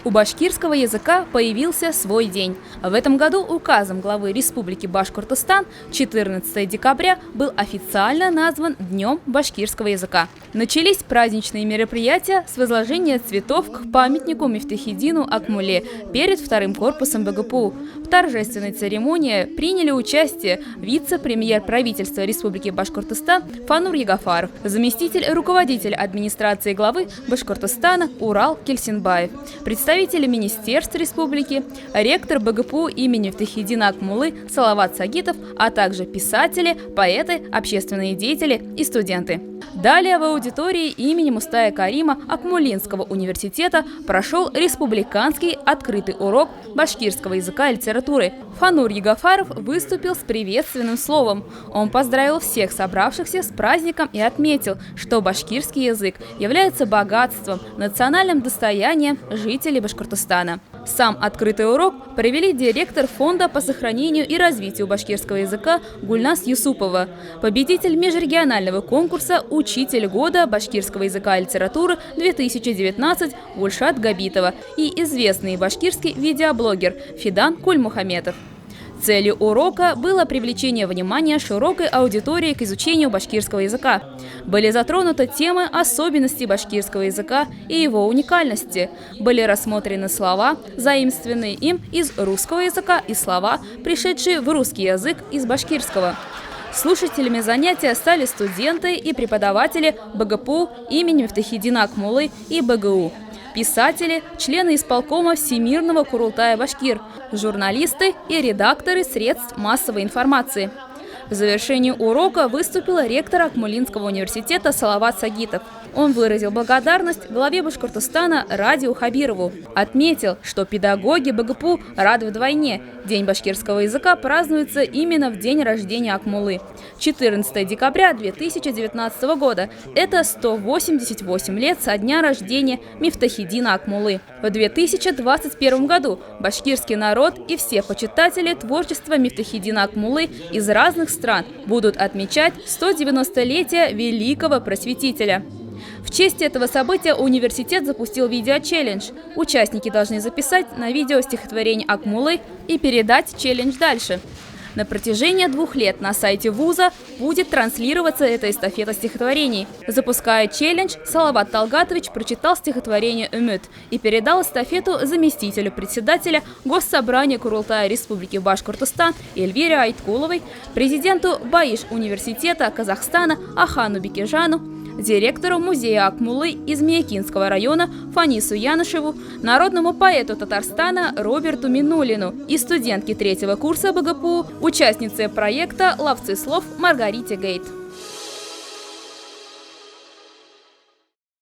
У башкирского языка появился свой день. В этом году указом главы Республики Башкортостан 14 декабря был официально назван Днем башкирского языка. Начались праздничные мероприятия с возложения цветов к памятнику Мифтахиддину Акмуле перед вторым корпусом БГПУ. В торжественной церемонии приняли участие вице-премьер правительства Республики Башкортостан Фанур Ягафаров, заместитель руководителя администрации главы Башкортостана Урал Кельсинбаев, представители министерств республики, ректор БГПУ имени Мифтахиддина Акмулы Салават Сагитов, а также писатели, поэты, общественные деятели и студенты. Далее в аудитории имени Мустая Карима Акмулинского университета прошел республиканский открытый урок башкирского языка и литературы. Фанур Ягафаров выступил с приветственным словом. Он поздравил всех собравшихся с праздником и отметил, что башкирский язык является богатством, национальным достоянием жителей Башкортостана. Сам открытый урок провели директор Фонда по сохранению и развитию башкирского языка Гульнас Юсупова, победитель межрегионального конкурса «Учитель года башкирского языка и литературы 2019» Гульшат Габитова и известный башкирский видеоблогер Фидан Кульмухаметов. Целью урока было привлечение внимания широкой аудитории к изучению башкирского языка. Были затронуты темы особенностей башкирского языка и его уникальности. Были рассмотрены слова, заимствованные им из русского языка, и слова, пришедшие в русский язык из башкирского. Слушателями занятия стали студенты и преподаватели БГПУ имени Мифтахиддина Акмулы и БГУ, писатели, члены исполкома Всемирного Курултая Башкир, журналисты и редакторы средств массовой информации. В завершении урока выступил ректор Акмулинского университета Салават Сагитов. Он выразил благодарность главе Башкортостана Радиу Хабирову. Отметил, что педагоги БГПУ рады вдвойне. День башкирского языка празднуется именно в день рождения Акмулы. 14 декабря 2019 года. Это 188 лет со дня рождения Мифтахиддина Акмулы. В 2021 году башкирский народ и все почитатели творчества Мифтахиддина Акмулы из разных стран будут отмечать 190-летие великого просветителя. В честь этого события университет запустил видео-челлендж. Участники должны записать на видео стихотворение Акмулы и передать челлендж дальше. На протяжении 2 лет на сайте вуза будет транслироваться эта эстафета стихотворений. Запуская челлендж, Салават Талгатович прочитал стихотворение «Үміт» и передал эстафету заместителю председателя Госсобрания Курултая Республики Башкортостан Эльвире Айткуловой, президенту Баиш университета Казахстана Ахану Бекежану, директору музея Акмулы из Миякинского района Фанису Янышеву, народному поэту Татарстана Роберту Минулину и студентке 3-го курса БГПУ, участнице проекта «Ловцы слов» Маргарите Гейт.